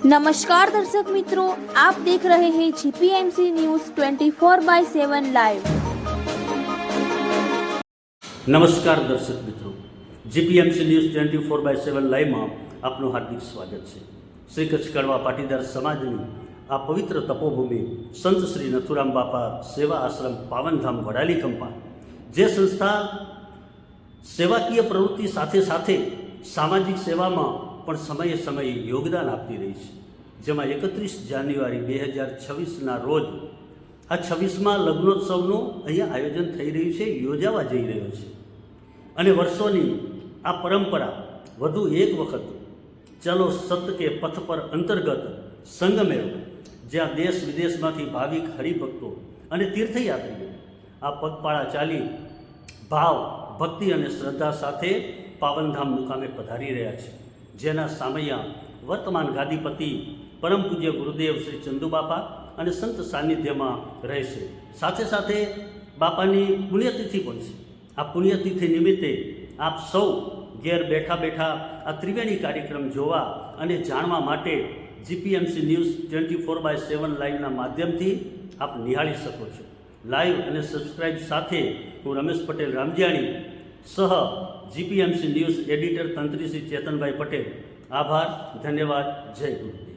नमस्कार दर्शक मित्रों, आप देख रहे हैं जीपीएमसी न्यूज़ 24/7 लाइव। नमस्कार दर्शक मित्रों, जीपीएमसी न्यूज़ 24/7 લાઈવમાં આપનું હાર્દિક સ્વાગત છે। શ્રી કચ્છ કડવા પાટીદાર સમાજની આ પવિત્ર તપોભૂમિ સંત શ્રી નથુરામ બાપા સેવા આશ્રમ પાવનધામ વડાલી કંપા, જે સંસ્થા સેવાકીય પ્રવૃત્તિ સાથે સાથે સામાજિક સેવામાં પણ સમયે સમયે યોગદાન આપતી રહી છે, જેમાં 31 જાન્યુઆરી 2026ના રોજ આ 26મા લગ્નોત્સવનું અહીંયા આયોજન થઈ રહ્યું છે, યોજાવા જઈ રહ્યો છે। અને વર્ષોની આ પરંપરા વધુ એક વખત ચલો સત્ય કે પથ પર અંતર્ગત સંગમેળ, જ્યાં દેશ વિદેશમાંથી ભાવિક હરિભક્તો અને તીર્થયાત્રીઓ આ પગપાળા ચાલી ભાવ, ભક્તિ અને શ્રદ્ધા સાથે પાવનધામ મુકામે પધારી રહ્યા છે, જેના સામૈયા વર્તમાન ગાદીપતિ પરમ પૂજ્ય ગુરુદેવ શ્રી ચંદુ બાપા અને સંત સાનિધ્યમાં રહેશે। સાથે સાથે બાપાની પુણ્યતિથિ પણ છે। આ પુણ્યતિથિ નિમિત્તે આપ સૌ ઘેર બેઠા બેઠા આ ત્રિવેણી કાર્યક્રમ જોવા અને જાણવા માટે જીપીએમસી ન્યૂઝ 24/7 લાઈવના માધ્યમથી આપ નિહાળી શકો છો। લાઈવ અને સબસ્ક્રાઇબ સાથે હું રમેશ પટેલ રામજીયાણી સહ જીપીએમસી ન્યૂઝ એડિટર તંત્રી શ્રી ચેતનભાઈ પટેલ। આભાર, ધન્યવાદ, જય ગુરુ।